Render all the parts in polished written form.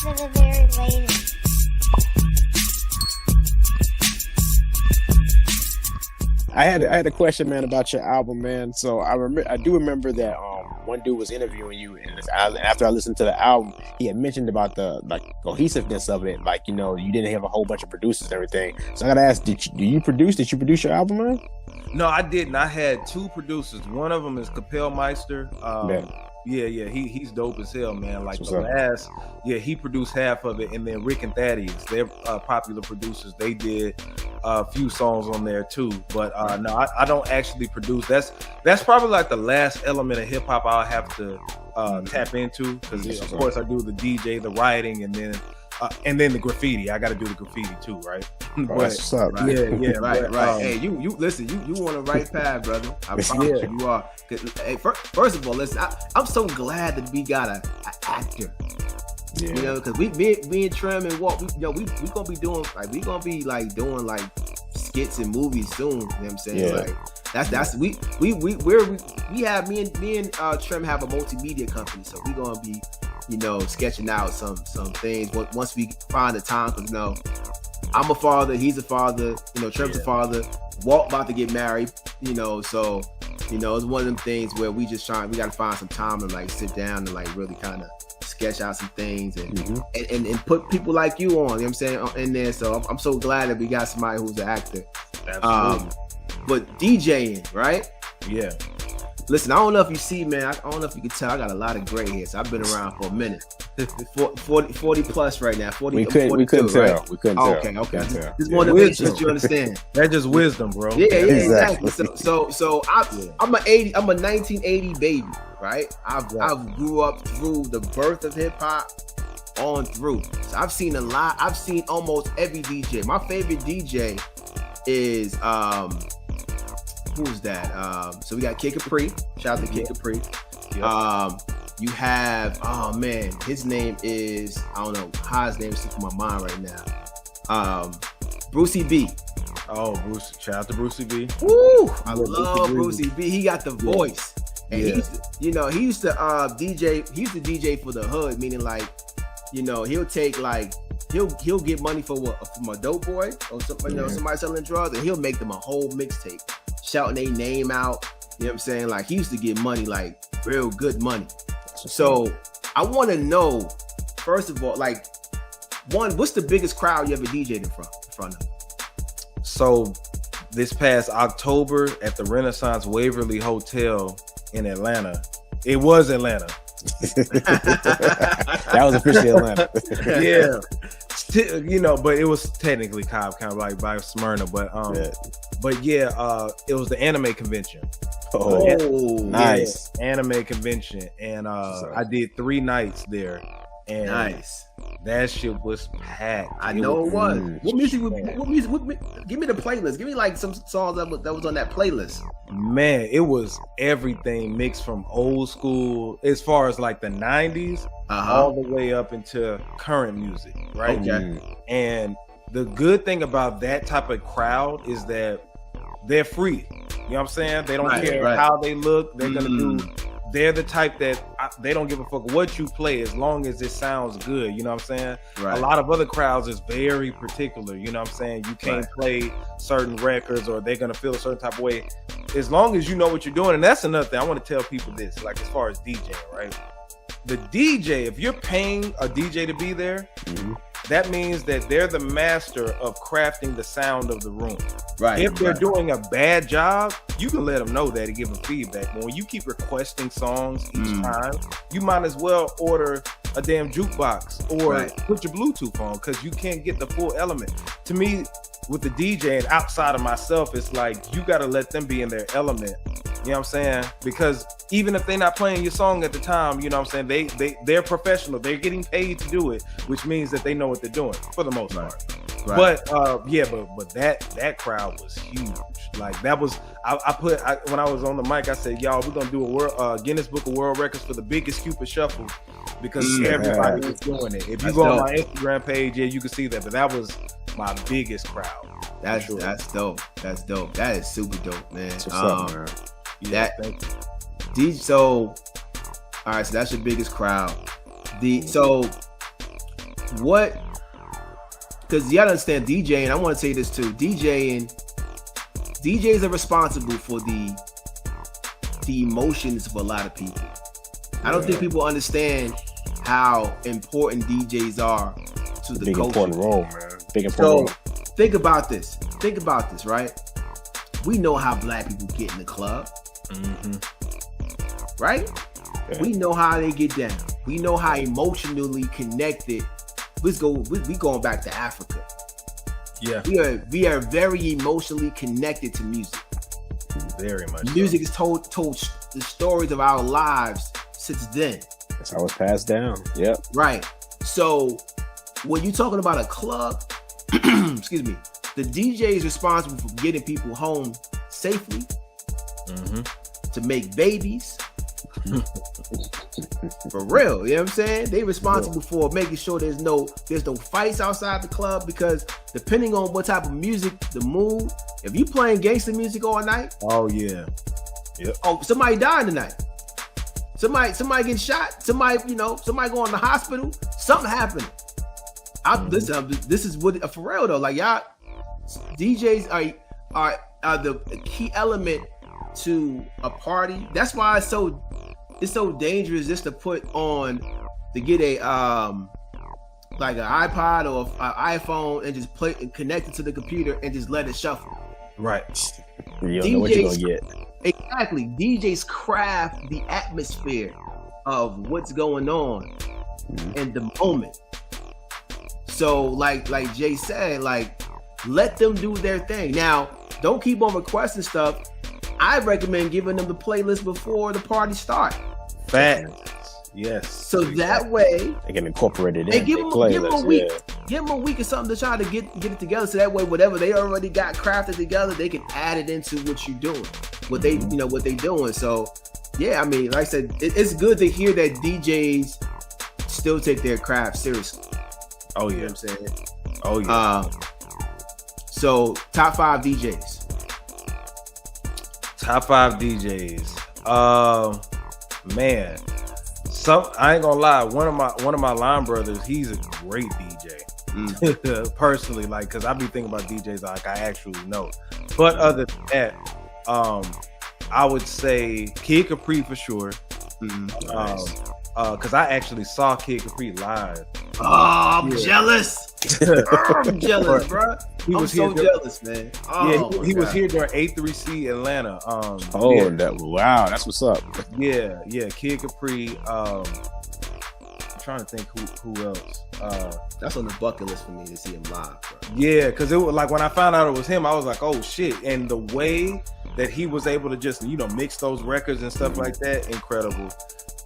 the very latest. I had a question, man, about your album, man. So I do remember that one dude was interviewing you, and after I listened to the album, he had mentioned about the cohesiveness of it, like, you know, you didn't have a whole bunch of producers and everything. So I gotta ask, did you produce your album, man? No, I didn't. I had two producers. One of them is Kapellmeister. Yeah, he's dope as hell, man. Like he produced half of it, and then Rick and Thaddeus, they're popular producers. They did a few songs on there too. But no, I don't actually produce. That's probably like the last element of hip hop I'll have to tap into, because of course I do the DJ, the writing, and then the graffiti. I got to do the graffiti too, right? What's up? Right. Yeah, right. Hey, you listen. You on the right path, brother. I promise you are. Hey, first of all, listen. I'm so glad that we got an actor. Yeah. You know, because me and Trem and Walt, we gonna be doing doing skits and movies soon. You know what I'm saying? Yeah. Like that's we have me and Trem have a multimedia company, so we gonna be, you know, sketching out some things once we find the time. Because, you know, I'm a father, he's a father, you know, Trem's a father, Walt about to get married, you know, so, you know, it's one of them things where we gotta find some time to like sit down and like really kind of sketch out some things and put people like you on, you know what I'm saying, in there. So I'm so glad that we got somebody who's an actor. Absolutely. But DJing, right? Yeah. Listen, I don't know if you see, man. I don't know if you can tell. I got a lot of gray hairs. I've been around for a minute. 40 plus right now. 40. We couldn't tell. Right? We couldn't tell. Okay. Just want to make sure you understand. That's just wisdom, bro. Yeah, exactly. So I'm a 1980 baby, right? I've grew up through the birth of hip hop on through. So I've seen a lot. I've seen almost every DJ. My favorite DJ is who's that? So we got Kid Capri. Shout out to Kid Capri. Yep. You have, oh man, his name is, I don't know how his name is slipping my mind right now. Brucey B. Oh, Bruce! Shout out to Brucey B. Woo! I love Brucey B. He got the voice, and he used to DJ. He used to DJ for the hood, meaning like, you know, he'll take like. He'll get money from a dope boy or something, you know, somebody selling drugs, and he'll make them a whole mixtape, shouting their name out. You know what I'm saying? Like, he used to get money, like real good money. So I want to know, first of all, like, one, what's the biggest crowd you ever DJ'd in front of? So this past October at the Renaissance Waverly Hotel in Atlanta, it was Atlanta. That was officially Atlanta. Yeah. You know, but it was technically Cobb, kind of like by Smyrna, but it was the anime convention. Nice. Anime convention, and I did 3 nights there, and nice. That shit was packed. I know it was. What music? Give me the playlist. Give me like some songs that was on that playlist. Man, it was everything mixed from old school, as far as like the 90s, all the way up into current music, right? Okay. And the good thing about that type of crowd is that they're free. You know what I'm saying? They don't care how they look. They're gonna do. They're the type that they don't give a fuck what you play as long as it sounds good. You know what I'm saying? Right. A lot of other crowds is very particular. You know what I'm saying? You can't play certain records, or they're going to feel a certain type of way. As long as you know what you're doing. And that's another thing. I want to tell people this, like, as far as DJing, right? The DJ, if you're paying a DJ to be there, that means that they're the master of crafting the sound of the room. Right. If they're doing a bad job, you can let them know that and give them feedback. But when you keep requesting songs each time, you might as well order a damn jukebox or put your Bluetooth on, because you can't get the full element. To me, with the DJ and outside of myself, it's like you got to let them be in their element. You know what I'm saying? Because even if they're not playing your song at the time, you know what I'm saying? They're professional. They're getting paid to do it, which means that they know what they're doing for the most part. Right. But that crowd was huge. Like, that was when I was on the mic, I said, y'all, we're gonna do a Guinness Book of World Records for the biggest Cupid Shuffle, because everybody was doing it. If you go on my Instagram page, you can see that. But that was my biggest crowd. That's dope. That's dope. That is super dope, man. What's up, man? So all right, so that's your biggest crowd. So because you gotta understand DJing. I want to say this too. DJs are responsible for the emotions of a lot of people. I don't think people understand how important DJs are to the big culture. Important role, man. Big important role. Think about this, right? We know how black people get in the club, right? Yeah. We know how they get down. We know how emotionally connected. We going back to Africa. Yeah, we are very emotionally connected to music. Very much. Music has told the stories of our lives since then. That's how it's passed down. Yep. Right. So when you're talking about a club, excuse me, the DJ is responsible for getting people home safely, to make babies. For real, you know what I'm saying? They responsible for making sure there's no fights outside the club, because depending on what type of music, the mood, if you playing gangster music all night, oh yeah, yep. Oh, somebody dying tonight. Somebody getting shot. Somebody going to the hospital. Something happened. This is what for real though. Like y'all, DJs are the key element to a party. That's why it's so dangerous just to get a like an iPod or an iPhone and just play and connect it to the computer and just let it shuffle. Right. You don't know what you're gonna get. Exactly. DJs craft the atmosphere of what's going on in the moment. So like Jay said, like let them do their thing. Now, don't keep on requesting stuff. I recommend giving them the playlist before the party starts. Facts. Yes. So that way they can incorporate it in. And give them a week. Give them a week or something to try to get it together. So that way, whatever they already got crafted together, they can add it into what you're doing. What they doing. So yeah, I mean, like I said, it's good to hear that DJs still take their craft seriously. Oh yeah. You know what I'm saying? Oh yeah. So top 5 DJs. Top 5 DJs. Man. I ain't gonna lie. One of my line brothers, he's a great DJ. Personally, like, cause I be thinking about DJs like I actually know. But other than that, I would say Kid Capri for sure. Nice. Cause I actually saw Kid Capri live. Oh, I'm jealous. I'm jealous, bro. I'm so jealous, man. Oh, yeah, he was here during A3C Atlanta. Wow, that's what's up. Yeah, Kid Capri. I'm trying to think who else. That's on the bucket list for me to see him live, bro. Yeah, because it was like when I found out it was him, I was like, oh shit. And the way that he was able to just mix those records and stuff like that, incredible.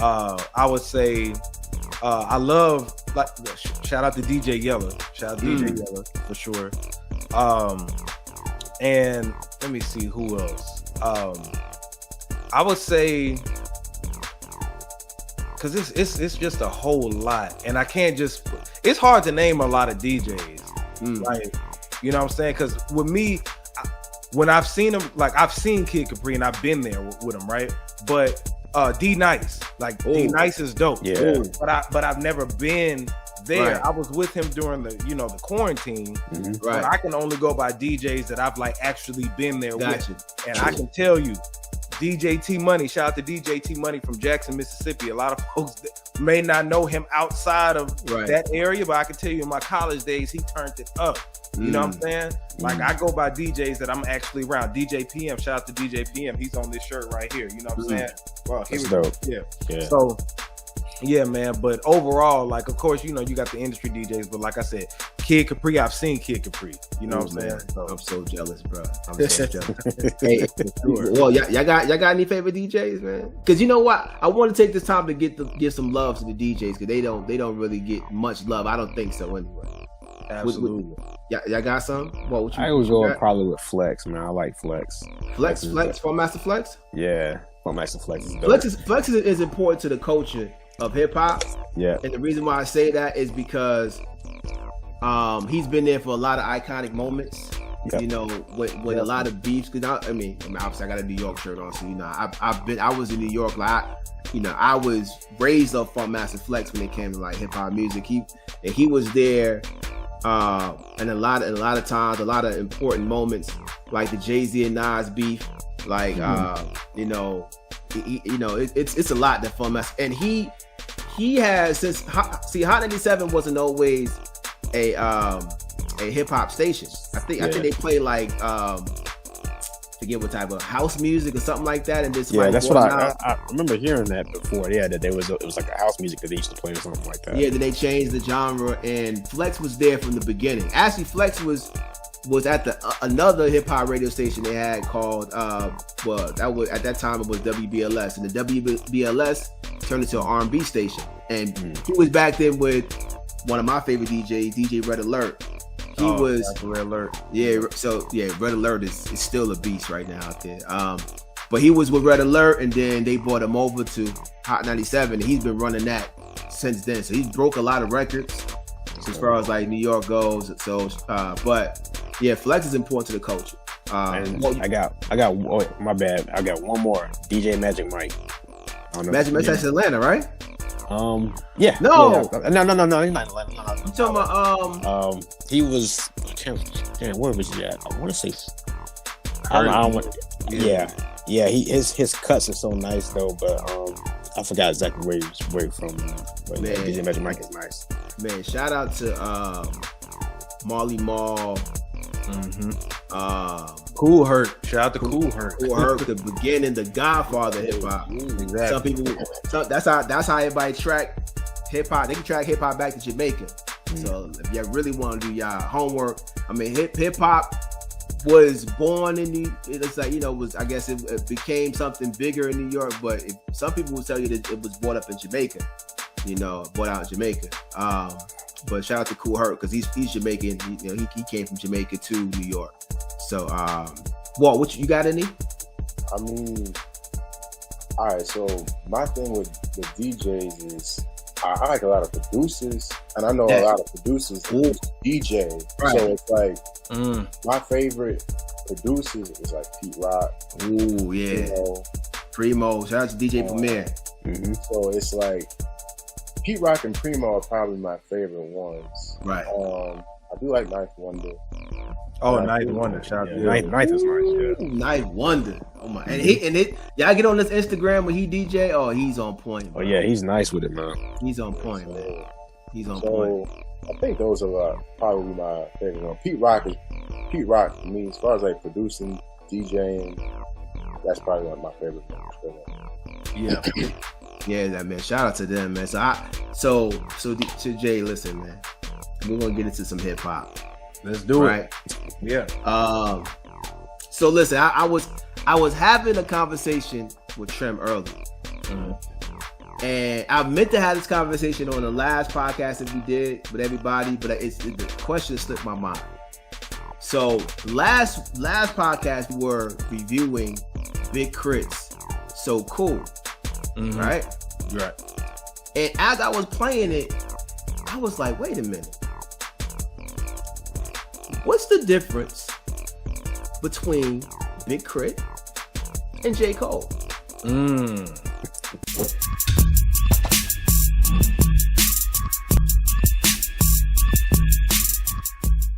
I would say I love, like, shout out to DJ Yella. Shout out to DJ Yella for sure. And let me see who else. I would say, because it's just a whole lot, and I can't just. It's hard to name a lot of DJs, like, you know what I'm saying? Because with me, when I've seen him, like I've seen Kid Capri and I've been there with him, right? But D Nice, like D Nice is dope. Yeah. But I've never been there. Right. I was with him during the the quarantine. Right. But I can only go by DJs that I've like actually been there with. You. And I can tell you, DJ T Money, shout out to DJ T Money from Jackson, Mississippi. A lot of folks may not know him outside of that area, but I can tell you in my college days, he turned it up. You know what I'm saying? Like, I go by DJs that I'm actually around. DJ PM, shout out to DJ PM. He's on this shirt right here. You know what I'm saying? Well, That's dope. Yeah. So, yeah, man. But overall, like, of course, you got the industry DJs, but like I said, Kid Capri, I've seen Kid Capri. You know what I'm saying? So, I'm so jealous, bro. I'm so jealous. Hey, well, y'all got any favorite DJs, man? Because you know what? I want to take this time to give some love to the DJs, because they don't really get much love. I don't think so anyway. Absolutely. Y'all got some? What I was going probably with Flex, man. I like Flex. Flex, Funkmaster Flex? Yeah, Funkmaster Flex is dope. Flex is important to the culture of hip hop. Yeah. And the reason why I say that is because he's been there for a lot of iconic moments. You know, with a lot of beefs. Because I mean, obviously I got a New York shirt on, so you know, I was in New York. Like, I was raised up on Master Flex when it came to like hip hop music. He was there, and a lot of times, a lot of important moments, like the Jay-Z and Nas beef. Like, you know, it's a lot that Fun Master, and he has Hot 97 wasn't always a hip hop station. I think they play like forget what type of house music or something like that. And this that's what I remember hearing that before. Yeah, that it was like a house music that they used to play or something like that. Yeah, then they changed the genre, and Flex was there from the beginning. Actually, Flex was at the another hip hop radio station they had called that was at that time it was WBLS, and the WBLS turned into an R&B station, and he was back then with one of my favorite DJs, DJ Red Alert. He was Red Alert. Yeah, so yeah, Red Alert is still a beast right now out there. But he was with Red Alert, and then they brought him over to Hot 97, and he's been running that since then. So he's broke a lot of records as far as like New York goes. So, but yeah, Flex is important to the culture. I got. Oh, my bad. I got one more. DJ Magic Mike. Magic Mike, that's Atlanta, right? Yeah. No. Yeah. No. He's not Atlanta. No. You talking about he was. Where was he at? I want to say. I don't want. Yeah. His cuts are so nice though, but I forgot exactly where he was from. But man, DJ Magic Mike is nice. Man, shout out to Marley Marl. Kool Herc. Shout out to Kool Herc. Kool Herc, the beginning, the godfather of hip hop. Exactly. Some people, that's how everybody track hip hop. They can track hip hop back to Jamaica. So if you really want to do y'all homework, I mean, hip hop was born in it's like, you know, I guess it became something bigger in New York, but some people will tell you that it was brought up in Jamaica, you know, brought out in Jamaica. But shout out to Kool Herc, because he's Jamaican. He came from Jamaica to New York. So, Walt, what you got any? I mean, all right. So my thing with DJs is I like a lot of producers, and I know a lot of producers DJ. Right. So it's like my favorite producers is like Pete Rock. Ooh, yeah. Primo. Shout out to DJ Premier. So it's like Pete Rock and Primo are probably my favorite ones. Right. I do like Ninth Wonder. Oh, Ninth Wonder. Shout out to Ninth is nice. Yeah. Ninth Wonder. Oh my! Y'all get on this Instagram when he DJ. Oh, he's on point. Bro. Oh yeah, he's nice with it, man. He's on point, man. He's on point. I think those are probably my favorite one. Pete Rock to me, as far as like producing, DJing, that's probably one of my favorite ones. Yeah. Yeah, that man. Shout out to them, man. So to Jay, listen, man. We're gonna get into some hip hop. Let's do it. Yeah. So listen, I was having a conversation with Trem earlier, and I meant to have this conversation on the last podcast that we did with everybody, but the question slipped my mind. So last podcast we were reviewing Big Crit's So Cool. Right. And as I was playing it, I was like, wait a minute. What's the difference between Big Crit and J. Cole?